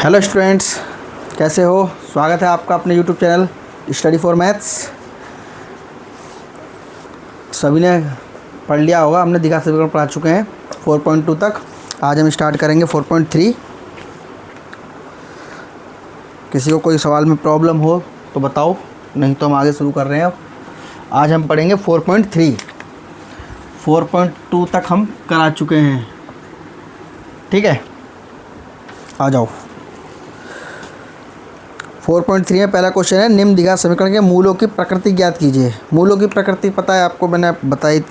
Hello students, कैसे हो। स्वागत है आपका अपने YouTube channel study for maths. सभी ने पढ़ लिया होगा, हमने द्विघात समीकरण पढ़ा चुके हैं 4.2 तक। आज हम स्टार्ट करेंगे 4.3। किसी को कोई सवाल में प्रॉब्लम हो तो बताओ, नहीं तो हम आगे शुरू कर रहे हैं। अब आज हम पढ़ेंगे 4.3। 4.2 तक हम करा चुके हैं, ठीक है। आ जाओ। 4.3 में पहला क्वेश्चन है, निम्न द्विघात समीकरण के मूलों की प्रकृति ज्ञात कीजिए। मूलों की प्रकृति पता है आपको, मैंने बताई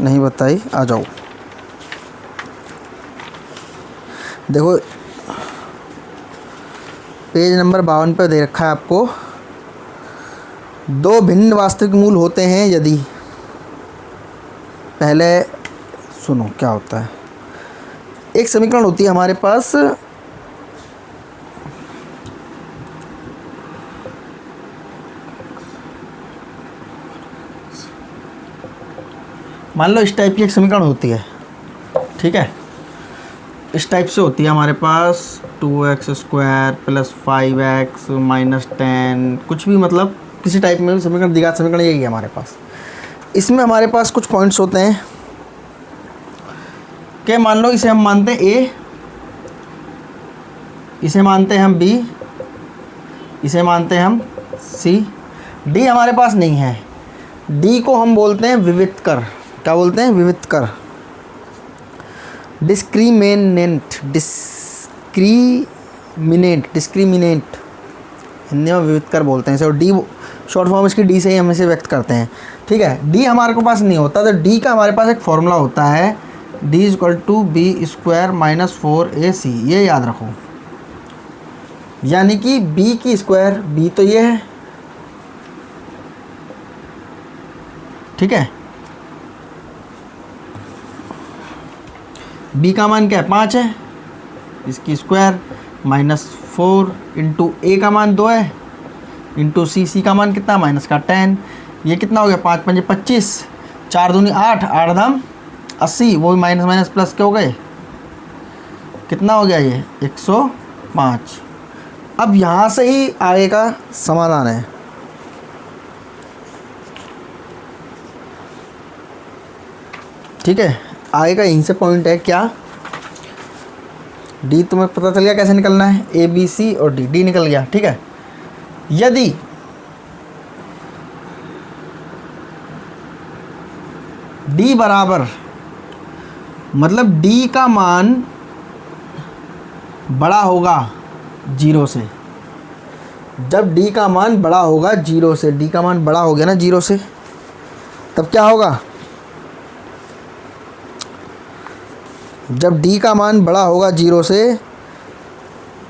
नहीं बताई। आ जाओ, देखो पेज नंबर 52 पे दे रखा है आपको। दो भिन्न वास्तविक मूल होते हैं यदि, पहले सुनो क्या होता है। एक समीकरण होती है हमारे पास, मान लो इस टाइप की एक समीकरण होती है, ठीक है। इस टाइप से होती है हमारे पास 2x² + 5x - 10, कुछ भी, मतलब किसी टाइप में समीकरण, द्विघात समीकरण यही है हमारे पास। इसमें हमारे पास कुछ पॉइंट्स होते हैं कि मान लो इसे हम मानते हैं a, इसे मानते हैं हम b, इसे मानते हैं हम c, d हमारे पास नहीं है। d को हम बोलते हैं विवितकर। क्या बोलते हैं? विवितकर। डिस्क्रिमिनेंट हिंदी में विवितकर बोलते हैं इसे, और डी शॉर्ट फॉर्म इसकी डी से ही हम इसे व्यक्त करते हैं, ठीक है। डी हमारे को पास नहीं होता, तो डी का हमारे पास एक फॉर्मूला होता है, d = b² - 4ac। ये याद रखो, यानी कि b की स्क्वायर, b तो ये है, ठीक है। b का मान क्या है? 5 है, इसकी स्क्वायर -4 इंटू a का मान 2 है, इंटू c का मान कितना? -10। ये कितना हो गया? 5 × 5 = 25, 4 दूनी 8, 8 दाम 80, वो भी माइनस माइनस प्लस के हो गए। कितना हो गया ये? 105। अब यहाँ से ही आगे का समाधान है, ठीक है। आगे का यहीं से पॉइंट है। क्या? डी तुम्हें पता चल गया कैसे निकलना है, ए बी सी और डी। डी निकल गया, ठीक है। यदि डी बराबर, मतलब डी का मान बड़ा होगा 0 से, जब डी का मान बड़ा होगा 0 से, डी का मान बड़ा हो गया ना 0 से, तब क्या होगा? जब d का मान बड़ा होगा 0 से,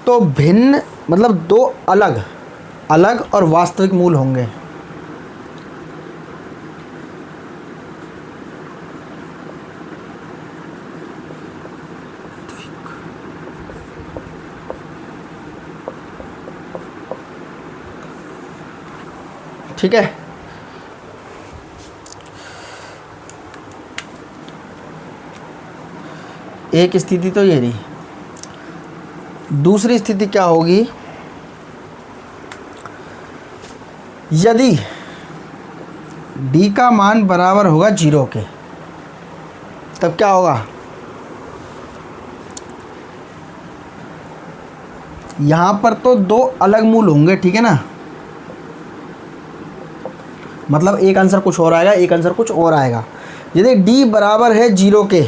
तो भिन्न, मतलब दो अलग अलग और वास्तविक मूल होंगे। ठीक है। एक स्थिति तो ये रही। दूसरी स्थिति क्या होगी? यदि d का मान बराबर होगा 0 के, तब क्या होगा? यहाँ पर तो दो अलग मूल होंगे, ठीक है ना। मतलब एक आंसर कुछ और आएगा, एक आंसर कुछ और आएगा। यदि d बराबर है 0 के,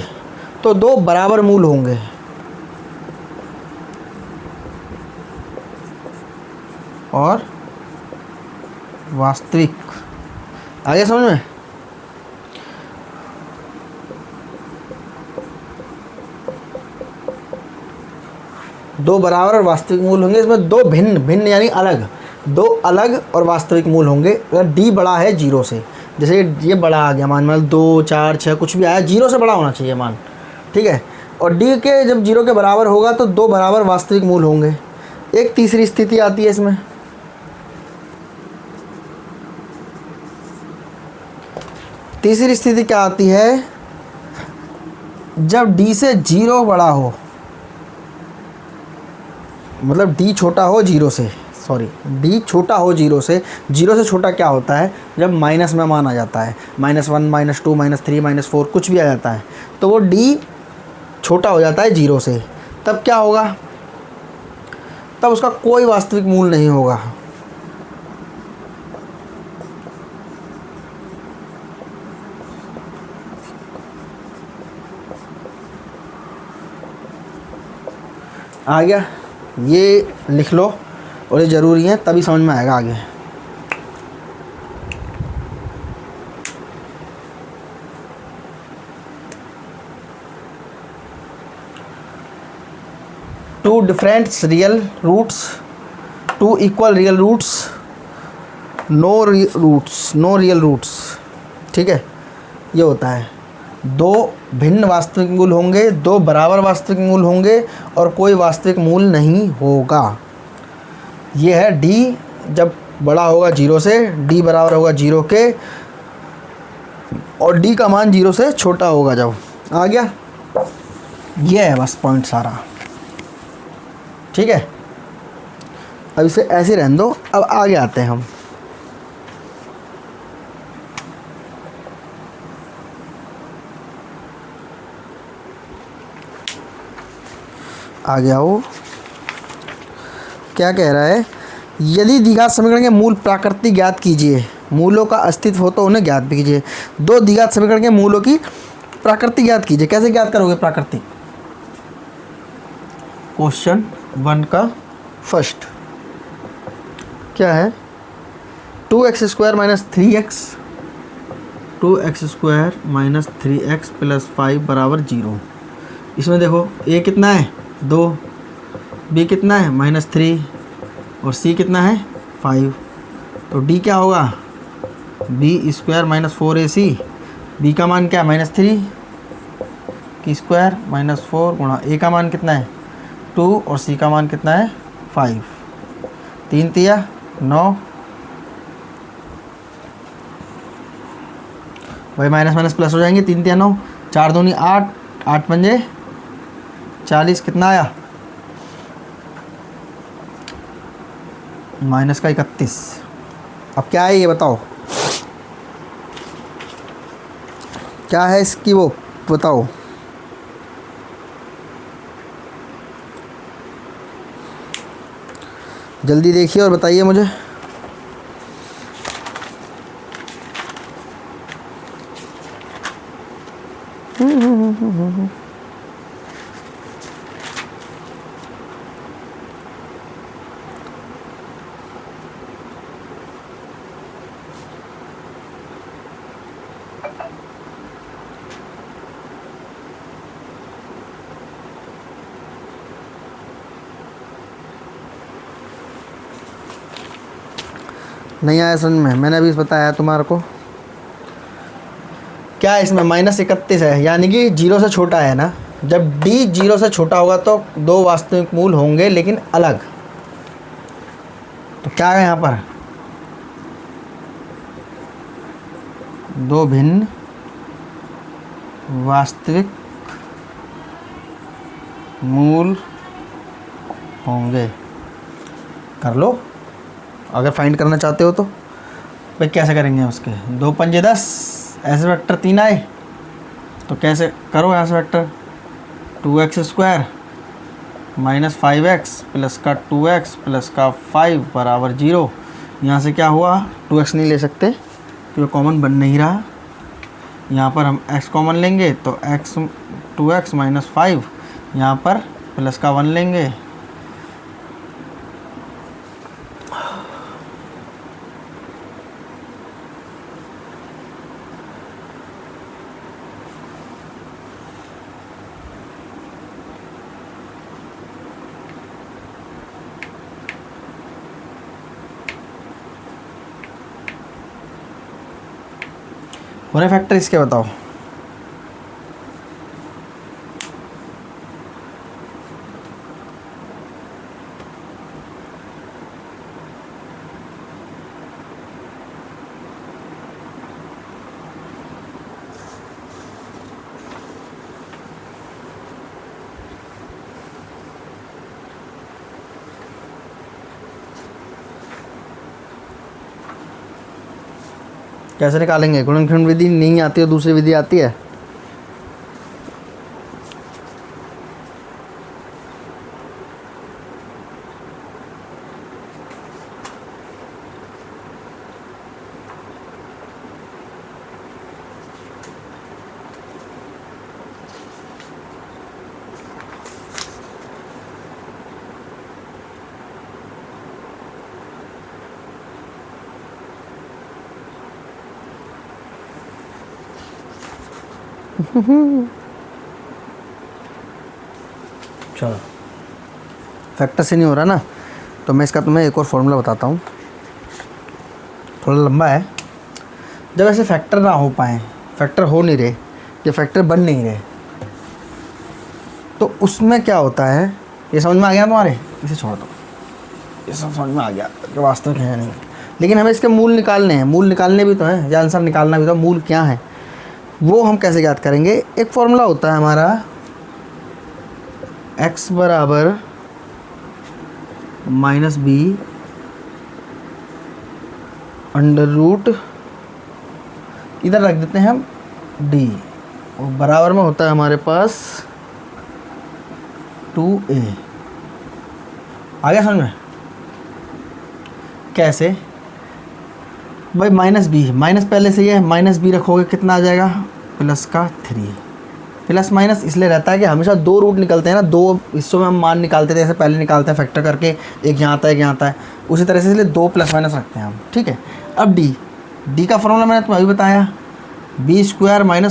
तो दो बराबर मूल होंगे, और वास्तविक। आगे समझ में? दो बराबर और वास्तविक मूल होंगे। इसमें दो भिन्न यानी अलग, दो अलग और वास्तविक मूल होंगे अगर डी बड़ा है 0 से। जैसे ये बड़ा आ गया मान, मतलब 2, 4, 6 कुछ भी आया, 0 से बड़ा होना चाहिए मान, ठीक है। और डी के जब 0 के बराबर होगा तो दो बराबर वास्तविक मूल होंगे। एक तीसरी स्थिति आती है इसमें। तीसरी स्थिति क्या आती है? जब d से 0 बड़ा हो, मतलब डी छोटा हो जीरो से, सॉरी डी छोटा हो जीरो से। जीरो से छोटा क्या होता है, जब माइनस में मान आ जाता है, -1 -2 -3 -4 कुछ भी आ जाता है, तो वो डी छोटा हो जाता है जीरो से। तब क्या होगा, तब उसका कोई वास्तविक मूल नहीं होगा। आ गया, ये लिख लो और ये ज़रूरी है, तभी समझ में आएगा आगे। Two different real roots, two equal real roots, no real roots, ठीक है, ये होता है। दो भिन्न वास्तविक मूल होंगे, दो बराबर वास्तविक मूल होंगे और कोई वास्तविक मूल नहीं होगा। ये है डी जब बड़ा होगा जीरो से, डी बराबर होगा जीरो के, और डी का मान जीरो से छोटा होगा जब। आ गया, ये है बस पॉइंट सारा, ठीक है। अब इसे ऐसे रहने दो, अब आगे आते हैं हम। आगे आओ, क्या कह रहा है, यदि द्विघात समीकरण के मूल प्राकृतिक ज्ञात कीजिए, मूलों का अस्तित्व हो तो उन्हें ज्ञात भी कीजिए। दो द्विघात समीकरण के मूलों की प्राकृतिक ज्ञात कीजिए। कैसे ज्ञात करोगे प्राकृतिक? क्वेश्चन 1 का फर्स्ट क्या है, 2x² - 3x, 2x² - 3x + 5 = 0। इसमें देखो a कितना है 2, b कितना है -3 और c कितना है 5। तो d क्या होगा, b² - 4ac, b का मान क्या है -3 की स्क्वायर -4 गुणा a का मान कितना है 2 और c का मान कितना है 5। 3 तिया 9, भाई माइनस माइनस प्लस हो जाएंगे, 3 तिया 9, 4 दूनी 8, 8 पंजे 40, कितना आया -31। अब क्या है ये बताओ, क्या है इसकी वो बताओ। जल्दी देखिए और बताइए मुझे। नहीं आया समझ में, मैंने अभी बताया तुम्हारे को। क्या है इसमें -31 है, यानी कि जीरो से छोटा है ना। जब d जीरो से छोटा होगा तो दो वास्तविक मूल होंगे लेकिन अलग। तो क्या है यहाँ पर, दो भिन्न वास्तविक मूल होंगे। कर लो अगर फाइंड करना चाहते हो तो। भाई कैसे करेंगे उसके, 2 पंजे 10, ऐसे वेक्टर 3 आए तो कैसे करो, यहाँ से वेक्टर 2x² - 5x + का 2x + का 5 = 0। यहाँ से क्या हुआ, 2x नहीं ले सकते क्योंकि कॉमन बन नहीं रहा। यहाँ पर हम x कॉमन लेंगे तो x 2x - 5, यहाँ पर प्लस का 1 लेंगे। होने फैक्टर इसके बताओ। कैसे निकालेंगे? गुणनखंड विधि नहीं आती है, दूसरी विधि आती है। चलो, फैक्टर से नहीं हो रहा ना, तो मैं इसका तुम्हें एक और फॉर्मूला बताता हूँ, थोड़ा लंबा है। जब ऐसे फैक्टर ना हो पाए, फैक्टर हो नहीं रहे या फैक्टर बन नहीं रहे, तो उसमें क्या होता है, ये समझ में आ गया तुम्हारे? इसे छोड़ दो, ये सब समझ में आ गया कि वास्तविक है नहीं, लेकिन हमें इसके मूल निकालने हैं। मूल निकालने भी तो हैं, या आंसर निकालना भी तो, मूल क्या है वो हम कैसे ज्ञात करेंगे? एक फॉर्मूला होता है हमारा, x बराबर -b अंडर रूट, इधर रख देते हैं हम d, और बराबर में होता है हमारे पास 2a। आ गया समझ में? कैसे भाई? -b, माइनस पहले से ये है, -b रखोगे कितना आ जाएगा? प्लस का 3। प्लस माइनस इसलिए रहता है कि हमेशा दो रूट निकलते हैं ना, दो हिस्सों में हम मान निकालते थे, जैसे पहले निकालते हैं फैक्टर करके, एक यहाँ आता है एक यहाँ आता है, उसी तरह से इसलिए दो प्लस माइनस रखते हैं हम, ठीक है। अब डी का फॉर्मूला मैंने तुम्हें अभी बताया, b² -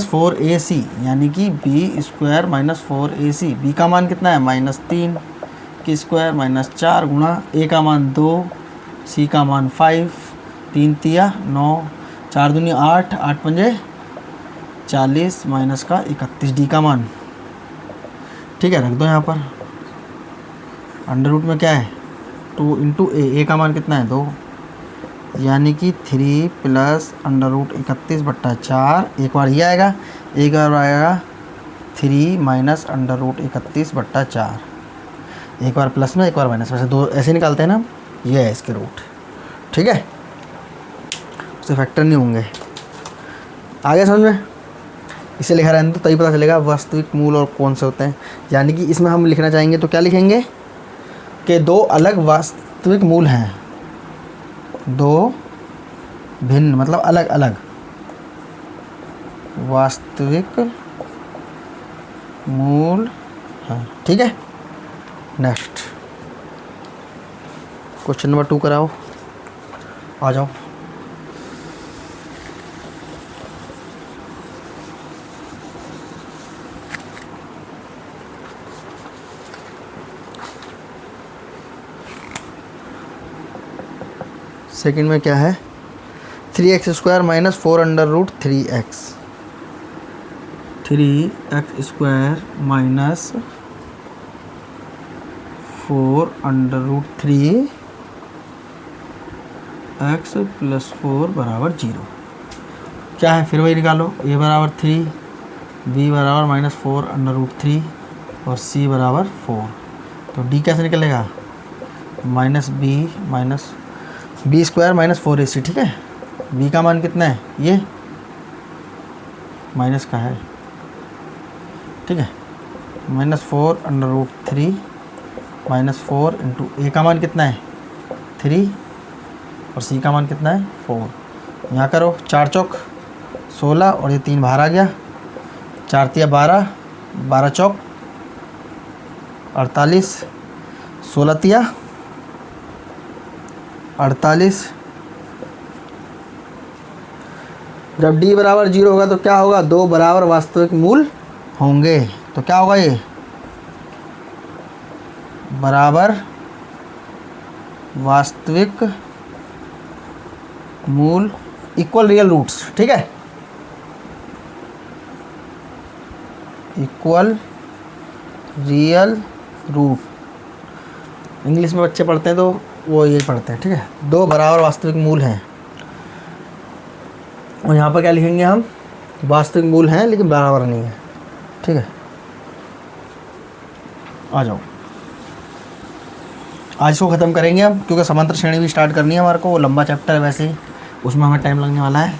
4ac, यानी कि b² - 4ac। b का मान कितना है? -3 की स्क्वायर -4 गुणा a का मान 2, c का मान 5, 3 तिया 9, 4 दूनी 8, 8 पंजे 40 माइनस का 31, डी का मान, ठीक है। रख दो यहाँ पर, अंडर रूट में क्या है? 2 × a का मान कितना है? 2, यानी कि 3 प्लस अंडर रूट 31/4, एक बार ये आएगा, एक बार आएगा 3 माइनस अंडर रूट 31/4, एक बार प्लस में एक बार माइनस में, से दो ऐसे निकालते हैं ना, ये है इसके रूट, ठीक है। उससे फैक्टर नहीं होंगे। आगे समझ में? इसे लिखा रहने तो तभी पता चलेगा वास्तविक मूल और कौन से होते हैं। यानी कि इसमें हम लिखना चाहेंगे तो क्या लिखेंगे कि दो अलग वास्तविक मूल हैं, दो भिन्न मतलब अलग अलग वास्तविक मूल हैं, ठीक है। नेक्स्ट क्वेश्चन नंबर 2 कराओ, आ जाओ। सेकंड में क्या है? 3x² - 4 under root 3x, 3x² - 4 under root 3x + 4 बराबर 0। क्या है? फिर वही निकालो, a बराबर 3, b बराबर -4 अंडर रूट 3 और c बराबर 4। तो d कैसे निकलेगा? -b² - 4ac, ठीक है। b का मान कितना है? ये माइनस का है, ठीक है। -4 अंडर रूट 3 -4 × a का मान कितना है? 3 और c का मान कितना है? 4। यहाँ करो, 4 चौक 16 और ये 3 बाहर आ गया, 4 तिया 12, 12 चौक 48, 16 तिया 48। जब d बराबर 0 होगा तो क्या होगा? दो बराबर वास्तविक मूल होंगे, तो क्या होगा? ये बराबर वास्तविक मूल इक्वल रियल रूट्स, ठीक है। इक्वल रियल रूट, इंग्लिश में बच्चे पढ़ते हैं तो वो ये पढ़ते हैं, ठीक है। दो बराबर वास्तविक मूल हैं, और यहाँ पर क्या लिखेंगे हम? वास्तविक मूल हैं लेकिन बराबर नहीं है, ठीक है। आ जाओ, आज इसको ख़त्म करेंगे हम, क्योंकि समांतर श्रेणी भी स्टार्ट करनी है हमारे को, वो लंबा चैप्टर है वैसे ही, उसमें हमें टाइम लगने वाला है।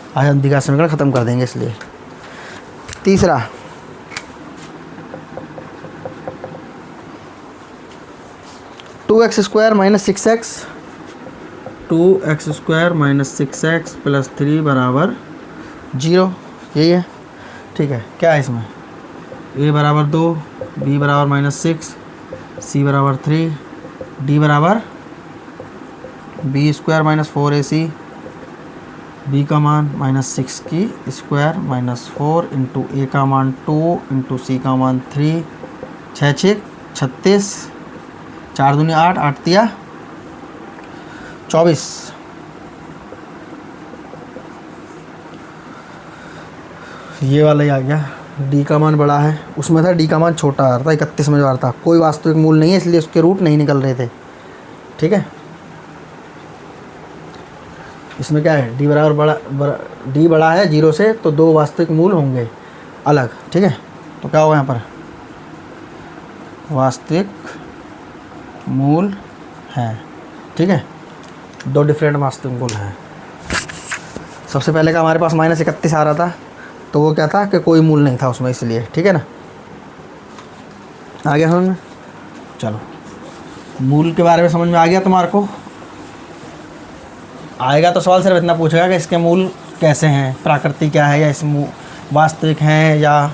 आज हम द्विघात समीकरण ख़त्म कर देंगे इसलिए। तीसरा, two x square minus six x, 2x square minus 6x plus 3 बराबर 0, यही है। ठीक है, क्या है इसमें, a बराबर 2, b बराबर -6, c बराबर 3, d बराबर b square minus 4ac, b का मान -6 की स्क्वायर माइनस 4 इंटू a का मान 2 इंटू c का मान 3, 6 6 36, 4 दूनी 8, 8 तिया 24। ये वाला ही आ गया। डी का मान बड़ा है, उसमें था डी का मान छोटा आ रहा था, 31 में जो आ रहा था, कोई वास्तविक मूल नहीं है इसलिए उसके रूट नहीं निकल रहे थे। ठीक है, इसमें क्या है, डी बराबर डी बड़ा है 0 से, तो 2 वास्तविक मूल होंगे अलग। ठीक है, तो क्या होगा यहाँ पर, वास्तविक मूल है। ठीक है, 2 डिफरेंट वास्तविक मूल हैं। सबसे पहले का हमारे पास -31 आ रहा था, तो वो क्या था कि कोई मूल नहीं था उसमें, इसलिए। ठीक है ना, आ गया समझ में। चलो, मूल के बारे में समझ में आ गया तुम्हारे को। आएगा तो सवाल सिर्फ इतना पूछेगा कि इसके मूल कैसे हैं, प्राकृतिक क्या है, या इस वास्तविक हैं या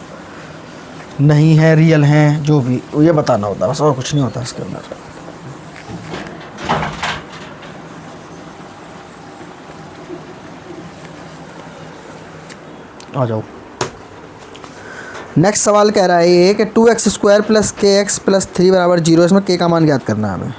नहीं है, रियल हैं, जो भी ये बताना होता है बस, और कुछ नहीं होता इसके अंदर। आ जाओ, नेक्स्ट सवाल कह रहा है ये कि 2x स्क्वायर प्लस के एक्स प्लस 3 बराबर 0, इसमें के का मान ज्ञात करना है हमें।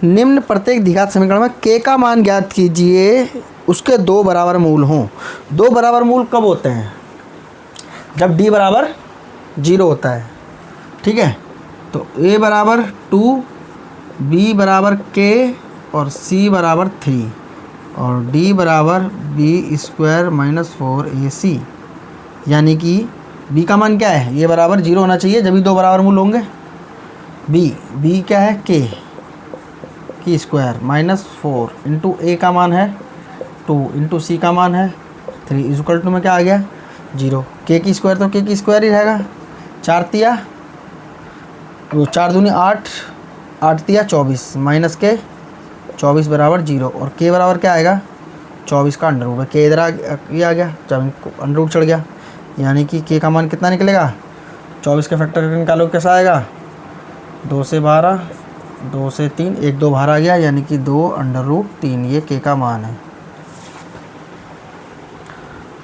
निम्न प्रत्येक द्विघात समीकरण में के का मान ज्ञात कीजिए, उसके 2 बराबर मूल हों। 2 बराबर मूल कब होते हैं, जब d बराबर 0 होता है। ठीक है, तो a बराबर 2, b बराबर k और c बराबर 3 और d बराबर b स्क्वायर माइनस 4ac, यानी कि b का मान क्या है, ये बराबर 0 होना चाहिए जब भी 2 बराबर मूल होंगे। b क्या है, k की स्क्वायर माइनस 4 इंटू ए का मान है 2 इंटू सी का मान है 3 इक्वल टू में क्या आ गया 0। के की स्क्वायर तो के की स्क्वायर ही रहेगा, 4 तिया वो 4 दूनी 8, 8 तिया 24 माइनस के 24 बराबर 0 और के बराबर क्या आएगा 24 का अंडर रूट। के इधर ये आ गया, जब अंडर रूट चढ़ गया, यानी कि के का मान कितना निकलेगा 24 के फैक्टर करके निकालो कैसा आएगा 2 से 12, 2 से 3, 1 2 बाहर आ गया, यानी कि 2 अंडर रूट 3, ये के का मान है।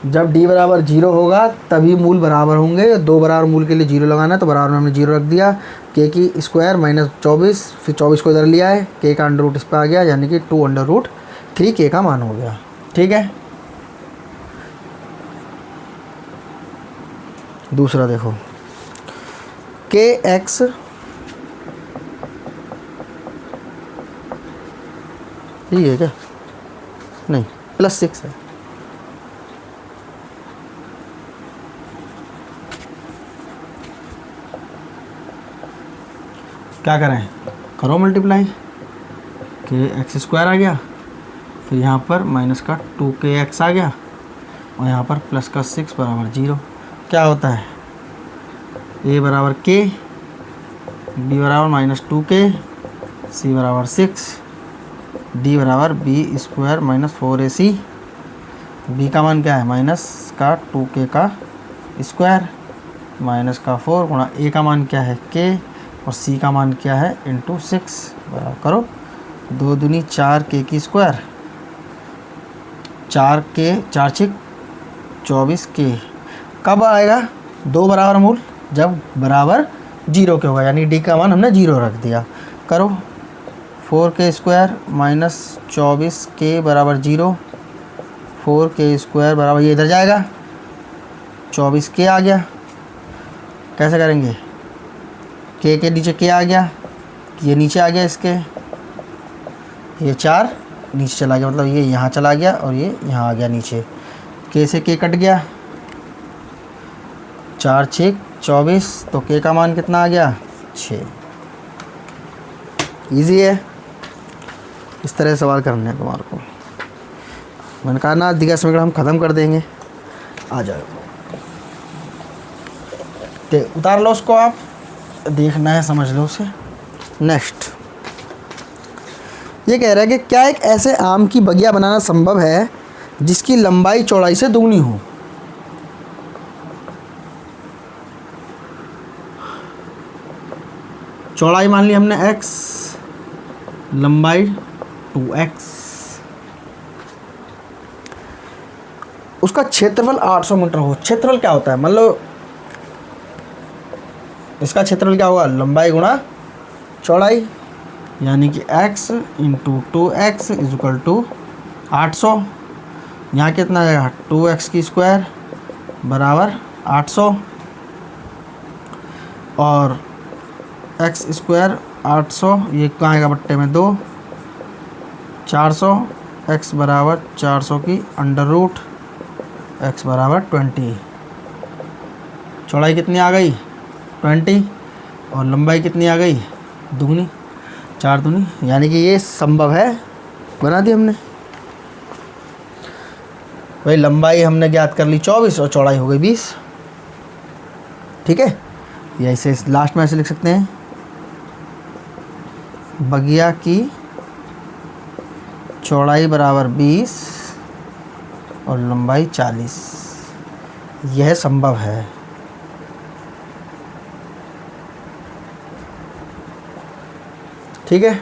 जब d बराबर 0 होगा तभी मूल बराबर होंगे। 2 बराबर मूल के लिए 0 लगाना है, तो बराबर में हमने 0 रख दिया। के की स्क्वायर माइनस 24, फिर 24 को इधर लिया है, के का अंडर रूट इस पर आ गया, यानी कि 2 अंडर रूट 3 के का मान हो गया। ठीक है, दूसरा देखो, के एक्स ये है क्या, नहीं +6 है। क्या करें, करो मल्टीप्लाई, के एक्स स्क्वायर आ गया, फिर यहाँ पर माइनस का 2kx आ गया और यहाँ पर प्लस का 6 बराबर 0। क्या होता है a बराबर k, b बराबर -2k, c बराबर 6, d बराबर b square minus 4ac। b का मान क्या है माइनस का 2k का स्क्वायर माइनस का 4 गुणा a का मान क्या है k और c का मान क्या है इंटू 6 बराबर करो 2 दूनी 4 के की स्क्वायर 4 के 4 6 24 के। कब आएगा 2 बराबर मूल, जब बराबर 0 के होगा, यानी d का मान हमने 0 रख दिया। करो 4 के स्क्वायर माइनस 24 के बराबर 0, 4 के स्क्वायर बराबर ये इधर जाएगा 24 के आ गया। कैसे करेंगे, के नीचे के आ गया, ये नीचे आ गया इसके, ये 4 नीचे चला गया, मतलब ये यहाँ चला गया और ये यहाँ आ गया नीचे। के से के कट गया, 4 6 24, तो के का मान कितना आ गया 6। ईजी है, इस तरह से सवाल करने हैं तुम्हारे को। मैंने कहा ना दिगा समीकरण हम ख़त्म कर देंगे। आ जाओ, तो उतार लो उसको, आप देखना है समझ लो उसे। नेक्स्ट ये कह रहा है कि क्या एक ऐसे आम की बगिया बनाना संभव है जिसकी लंबाई चौड़ाई से दुगनी हो। चौड़ाई मान ली हमने x, लंबाई 2x, उसका क्षेत्रफल 800 मीटर हो। क्षेत्रफल क्या होता है, मान लो इसका क्षेत्रफल क्या होगा, लंबाई गुणा चौड़ाई, यानी कि x into 2x is equal to 800। यहाँ कितना आएगा 2x की स्क्वायर बराबर 800 और x स्क्वायर 800, ये कहाँ आएगा बट्टे में 2, 400, x बराबर 400 की अंडर रूट x बराबर 20। चौड़ाई कितनी आ गई 20 और लंबाई कितनी आ गई दुगनी, 4 दूनी, यानी कि ये संभव है। बना दी हमने भाई, लंबाई हमने ज्ञात कर ली 24 और चौड़ाई हो गई 20। ठीक है, या इसे लास्ट में ऐसे लिख सकते हैं, बगिया की चौड़ाई बराबर 20 और लंबाई 40। यह संभव है। ठीक है,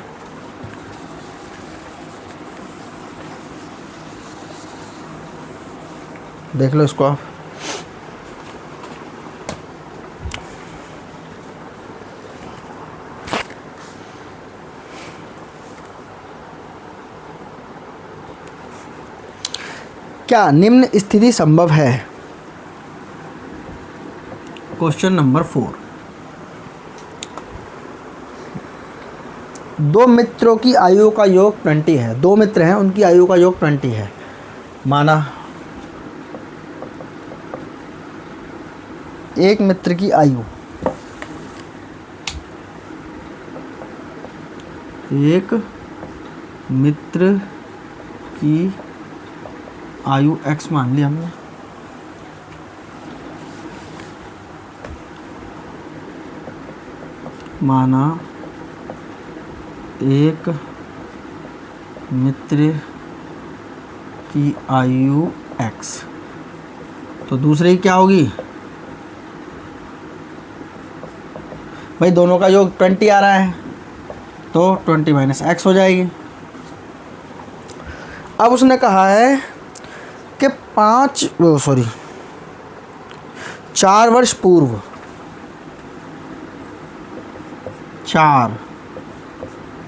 देख लो इसको आप। क्या निम्न स्थिति संभव है। क्वेश्चन नंबर 4, दो मित्रों की आयु का योग 20 है। दो मित्र हैं, उनकी आयु का योग 20 है। माना एक मित्र की आयु, एक मित्र की आयु x मान ली हमने, माना एक मित्र की आयु x, तो दूसरे की क्या होगी भाई, दोनों का योग 20 आ रहा है तो 20 माइनस x हो जाएगी। अब उसने कहा है कि 4 वर्ष पूर्व, 4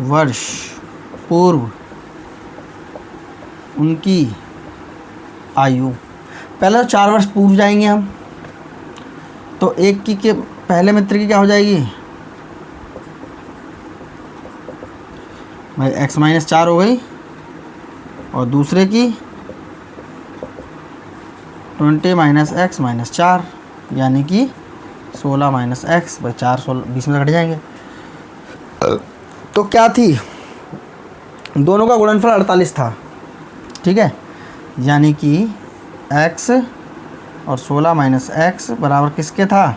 वर्ष पूर्व उनकी आयु, पहले तो 4 वर्ष पूर्व जाएंगे हम, तो एक की के पहले मित्र की क्या हो जाएगी भाई x माइनस 4 हो गई, और दूसरे की 20 माइनस x माइनस 4, यानी कि 16 माइनस x भाई 4 16 20 में से घट जाएंगे। तो क्या थी, दोनों का गुणनफल 48 था। ठीक है, यानी कि x और 16 माइनस x बराबर किसके था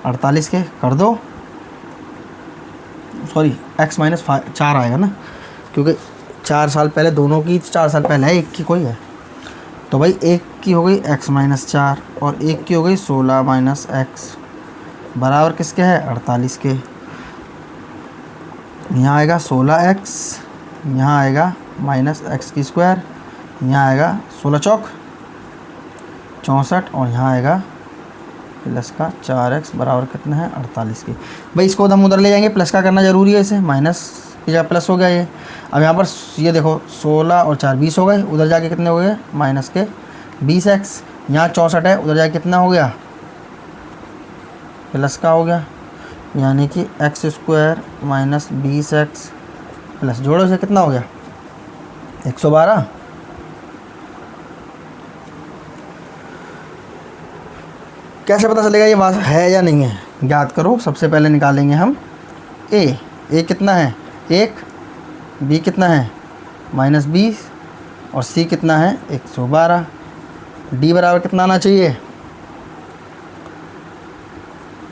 48 के। कर दो, सॉरी x माइनस 4 आएगा ना, क्योंकि 4 साल पहले दोनों की, 4 साल पहले है, एक की कोई है, तो भाई एक की हो गई x माइनस 4 और एक की हो गई 16 माइनस x बराबर किसके है 48 के। यहाँ आएगा 16x, यहाँ आएगा माइनस x की स्क्वायर, यहाँ आएगा 16 चौक 64 और यहाँ आएगा प्लस का 4x बराबर कितना है 48 की। भाई इसको हम उधर ले जाएंगे, प्लस का करना ज़रूरी है, इसे माइनस की जगह प्लस हो गया ये। अब यहाँ पर ये देखो 16 और 4 20 हो गए, उधर जाके कितने हो गए माइनस के 20x, यहाँ 64 है, उधर जाके कितना हो गया, प्लस का हो गया, यानी कि x square minus 20x plus, जोड़ो से कितना हो गया 112। कैसे पता चलेगा ये बात है या नहीं है, ज्ञात करो। सबसे पहले निकालेंगे हम ए कितना है 1, बी कितना है -20 और सी कितना है 112। डी बराबर कितना आना चाहिए,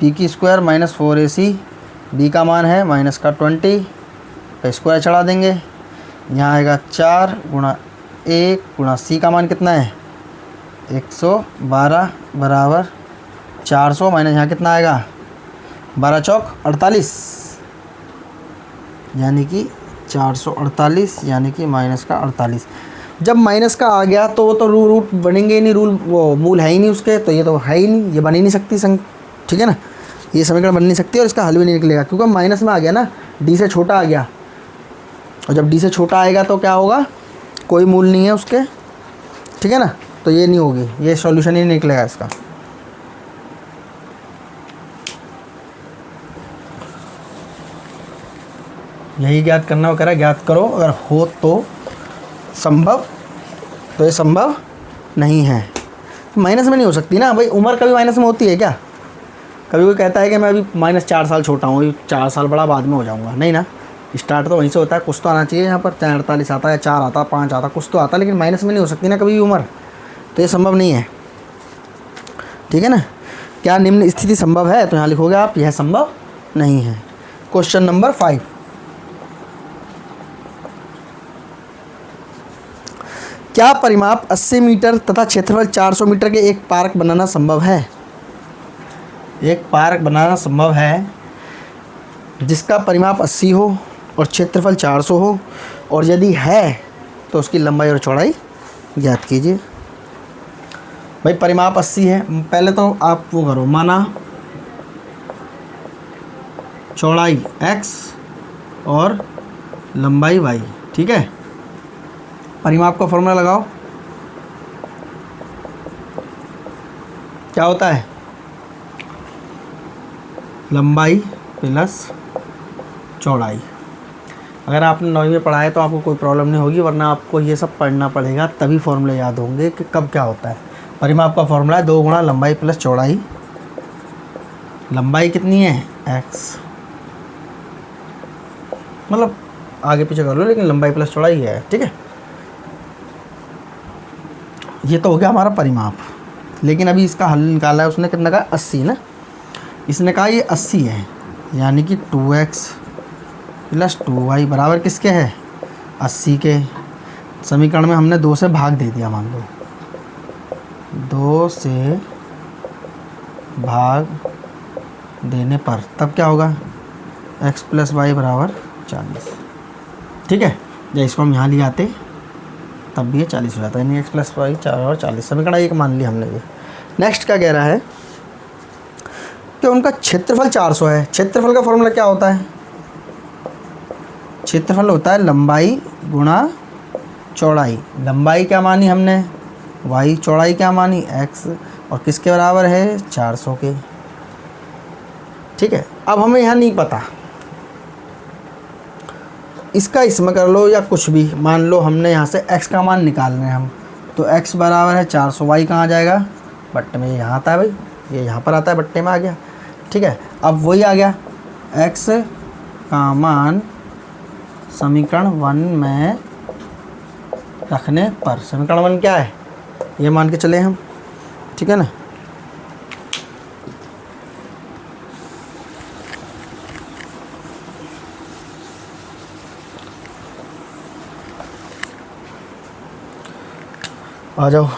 पी की स्क्वायर माइनस 4ac, डी का मान है माइनस का 20 पे स्क्वायर चढ़ा देंगे, यहाँ आएगा 4 गुणा 1 गुणा सी का मान कितना है 112 बराबर 400 माइनस यहाँ कितना आएगा 12 चौक 48, यानी कि 448, यानी कि माइनस का 48। जब माइनस का आ गया तो वो तो रूट बनेंगे ही नहीं, रूल वो मूल है ही नहीं उसके, तो ये तो है ही नहीं, ये बन ही नहीं सकती ठीक है ना, ये समीकरण बन नहीं सकती और इसका हल भी नहीं निकलेगा क्योंकि माइनस में आ गया ना, डी से छोटा आ गया, और जब डी से छोटा आएगा तो क्या होगा, कोई मूल नहीं है उसके, ठीक है ना, तो ये नहीं होगी, ये सॉल्यूशन ही नहीं निकलेगा इसका। यही ज्ञात करना हो, कह रहा है ज्ञात करो, अगर हो तो संभव, तो ये संभव नहीं है। माइनस में नहीं हो सकती ना भाई, उम्र कभी माइनस में होती है क्या, कभी कोई कहता है कि मैं अभी -4 साल छोटा हूँ, अभी 4 साल बड़ा बाद में हो जाऊँगा, नहीं ना, स्टार्ट तो वहीं से होता है, कुछ तो आना चाहिए यहाँ पर, चाहे 48 आता है, 4 आता, 5 आता, कुछ तो आता, लेकिन माइनस में नहीं हो सकती ना कभी भी उम्र, तो ये संभव नहीं है, ठीक है ना। क्या निम्न स्थिति संभव है, तो यहाँ लिखोगे आप यह संभव नहीं है। क्वेश्चन नंबर 5, क्या परिमाप 80 मीटर तथा क्षेत्रफल 400 मीटर के एक पार्क बनाना संभव है। एक पार्क बनाना संभव है जिसका परिमाप 80 हो और क्षेत्रफल 400 हो, और यदि है तो उसकी लंबाई और चौड़ाई ज्ञात कीजिए। भाई परिमाप 80 है, पहले तो आप वो करो, माना चौड़ाई x और लंबाई y, ठीक है। परिमाप का फॉर्मूला लगाओ, क्या होता है, लंबाई प्लस चौड़ाई। अगर आपने 9वीं में पढ़ा है तो आपको कोई प्रॉब्लम नहीं होगी, वरना आपको ये सब पढ़ना पड़ेगा, तभी फॉर्मूले याद होंगे कि कब क्या होता है। परिमाप का फॉर्मूला है 2 गुणा लंबाई प्लस चौड़ाई। लंबाई कितनी है x, मतलब आगे पीछे कर लो, लेकिन लंबाई प्लस चौड़ाई है, ठीक है। ये तो हो गया हमारा परिमाप, लेकिन अभी इसका हल निकाला है उसने, कितना कहा 80 ना, इसने कहा ये 80 है, यानी कि 2x प्लस 2y बराबर किसके है 80 के। समीकरण में हमने 2 से भाग दे दिया, मान लो 2 से भाग देने पर तब क्या होगा x प्लस वाई बराबर 40, ठीक है। जब इसको हम यहाँ ले आते तब भी ये 40 हो जाता है, यानी x प्लस वाई 4 और 40, समीकरण एक मान लिया हमने ये। नेक्स्ट क्या कह रहा है कि उनका क्षेत्रफल 400 है। क्षेत्रफल का फॉर्मूला क्या होता है, क्षेत्रफल होता है लंबाई गुणा चौड़ाई। लंबाई क्या मानी हमने y, चौड़ाई क्या मानी x, और किसके बराबर है 400 के, ठीक है। अब हमें यहाँ नहीं पता, इसका इसमें कर लो या कुछ भी, मान लो हमने यहाँ से x का मान निकालना है हम, तो x बराबर है 400, y कहाँ जाएगा बट्टे में, यहाँ आता है भाई, ये यहाँ पर आता है, बट्टे में आ गया, ठीक है। अब वही आ गया x का मान समीकरण 1 में रखने पर, समीकरण 1 क्या है ये मान के चले हम, ठीक है ना। आ जाओ,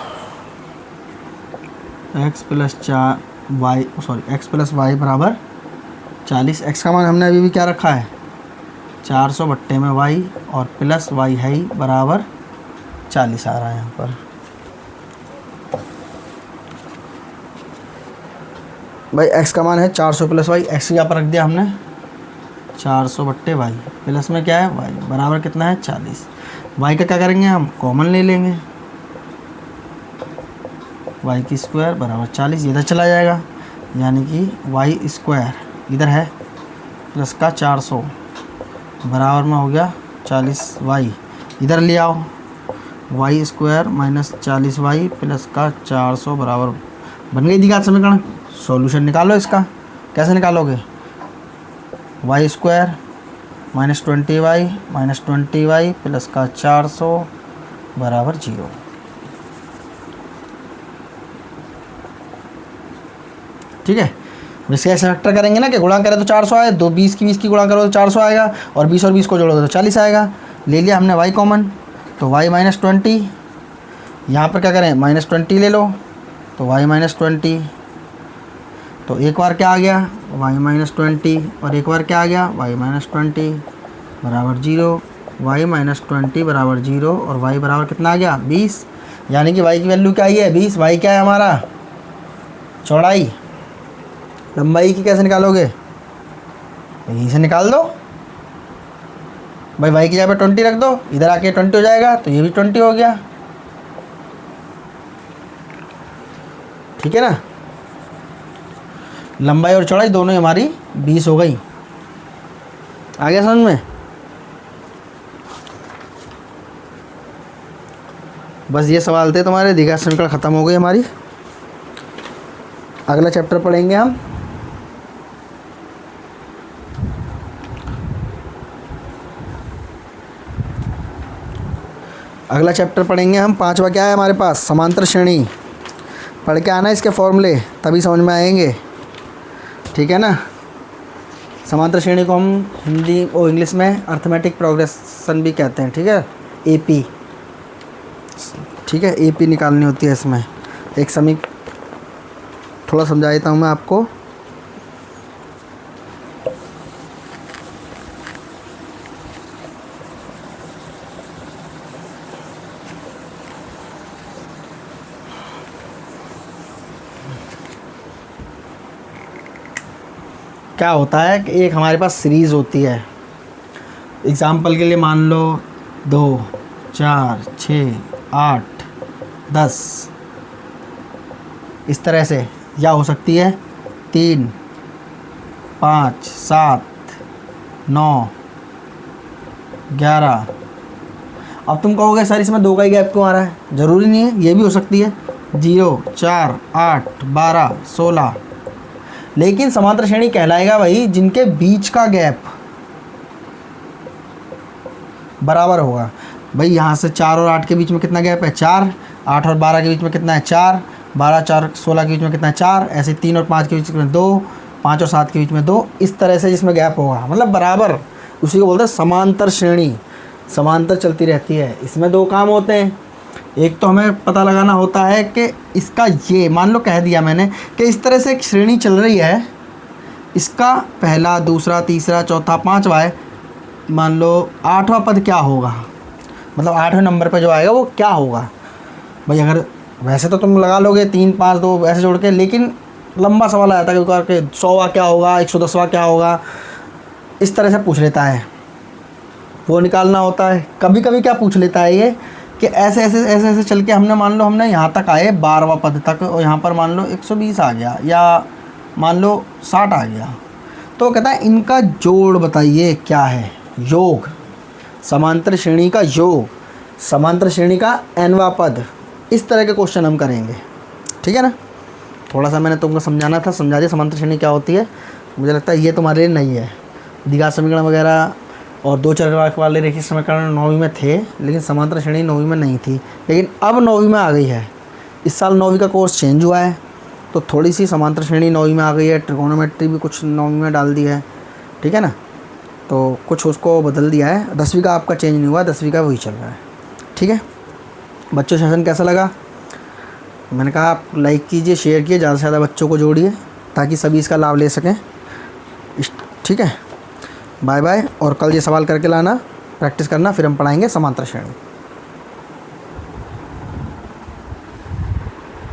x plus 4y sorry x plus y बराबर 40। x का मान हमने अभी भी क्या रखा है 400 बट्टे में y, और प्लस y है ही बराबर 40 आ रहा है यहाँ पर। भाई x का मान है 400 प्लस y, x यहाँ पर रख दिया हमने 400 बट्टे y, प्लस में क्या है y बराबर कितना है 40। y का क्या करेंगे हम कॉमन ले लेंगे, वाई की स्क्वायर बराबर 40, इधर चला जाएगा, यानी कि वाई स्क्वायर इधर है प्लस का 400 बराबर में हो गया 40 वाई, इधर ले आओ y square minus 40 y plus का 400 बराबर बन गई द्विघात समीकरण। सॉल्यूशन निकालो इसका, कैसे निकालोगे? Y square minus 20 y plus का 400 बराबर 0। ठीक है, इसके ऐसे फैक्टर करेंगे ना कि गुणा करें तो 400 आए, 20 की गुणा करो तो 400 आएगा, और 20 और 20 को जोड़ोगे तो 40 आएगा। ले लिया हमने y कॉमन, तो y माइनस 20, यहाँ पर क्या करें माइनस 20 ले लो, तो y माइनस 20, तो एक बार क्या आ गया y माइनस 20 और एक बार क्या आ गया y माइनस 20 बराबर 0, y माइनस 20 बराबर 0 और y बराबर कितना आ गया 20, यानी कि y की वैल्यू क्या आई है 20। y क्या है हमारा चौड़ाई, लंबाई की कैसे निकालोगे? यहीं से निकाल दो भाई, y की जगह पे 20 रख दो, इधर आके 20 हो जाएगा, तो ये भी 20 हो गया। ठीक है ना, लंबाई और चौड़ाई दोनों ही हमारी 20 हो गई। आ गया समझ में? बस ये सवाल थे तुम्हारे, द्विघात समीकरण ख़त्म हो गई हमारी। अगला चैप्टर पढ़ेंगे हम पांचवा क्या है हमारे पास, समांतर श्रेणी। पढ़ के आना इसके फॉर्मूले, तभी समझ में आएंगे। ठीक है ना, समांतर श्रेणी को हम हिंदी और इंग्लिश में अर्थमेटिक प्रोग्रेशन भी कहते हैं। ठीक है, एपी। ठीक है, एपी निकालनी होती है इसमें। एक समीक थोड़ा समझा देता हूँ मैं आपको। क्या होता है कि एक हमारे पास सीरीज़ होती है, एग्ज़ाम्पल के लिए मान लो 2, 4, 6, 8, 10 इस तरह से, या हो सकती है 3, 5, 7, 9, 11। अब तुम कहोगे सर इसमें 2 का ही गैप क्यों आ रहा है? ज़रूरी नहीं है, ये भी हो सकती है 0, 4, 8, 12, 16। लेकिन समांतर श्रेणी कहलाएगा भाई जिनके बीच का गैप बराबर होगा। भाई यहाँ से 4 और 8 के बीच में कितना गैप है 4, 8 और 12 के बीच में कितना है 4, 12, 4, 16 के बीच में कितना है 4, ऐसे 3 और 5 के बीच में 2, 5 और 7 के बीच में 2, इस तरह से जिसमें गैप होगा मतलब बराबर, उसी को बोलते हैं समांतर श्रेणी। समांतर चलती रहती है, इसमें 2 काम होते हैं। एक तो हमें पता लगाना होता है कि इसका ये मान लो कह दिया मैंने कि इस तरह से एक श्रेणी चल रही है, इसका पहला, दूसरा, तीसरा, चौथा, 5वां है, मान लो 8वां पद क्या होगा, मतलब 8वें नंबर पे जो आएगा वो क्या होगा। भाई अगर वैसे तो तुम लगा लोगे 3, 5, 2 ऐसे जोड़ के, लेकिन लंबा सवाल आया था कि 100वां क्या होगा, 110वां क्या होगा, इस तरह से पूछ लेता है, वो निकालना होता है। कभी कभी क्या पूछ लेता है ये कि ऐसे ऐसे ऐसे ऐसे चल के हमने मान लो हमने यहाँ तक आए 12वां पद तक, और यहाँ पर मान लो 120 आ गया या मान लो 60 आ गया, तो कहता है इनका जोड़ बताइए क्या है, योग, समांतर श्रेणी का योग, समांतर श्रेणी का nवां पद। इस तरह के क्वेश्चन हम करेंगे। ठीक है ना, थोड़ा सा मैंने तुमको समझाना था, समझा दिया समांतर श्रेणी क्या होती है। मुझे लगता है ये तुम्हारे लिए नहीं है। द्विघात समीकरण वगैरह और 2 चर वाले रेखीय समीकरण 9वीं में थे, लेकिन समांतर श्रेणी 9वीं में नहीं थी, लेकिन अब 9वीं में आ गई है। इस साल 9वीं का कोर्स चेंज हुआ है, तो थोड़ी सी समांतर श्रेणी 9वीं में आ गई है, ट्रिगोनोमेट्री भी कुछ 9वीं में डाल दी है। ठीक है ना, तो कुछ उसको बदल दिया है। 10वीं का आपका चेंज नहीं हुआ, 10वीं का वही चल रहा है। ठीक है बच्चों, सेशन कैसा लगा? मैंने कहा आप लाइक कीजिए, शेयर कीजिए, ज़्यादा से ज़्यादा बच्चों को जोड़िए ताकि सभी इसका लाभ ले सकें। ठीक है, बाय बाय। और कल ये सवाल करके लाना, प्रैक्टिस करना, फिर हम पढ़ाएंगे समांतर श्रेणी।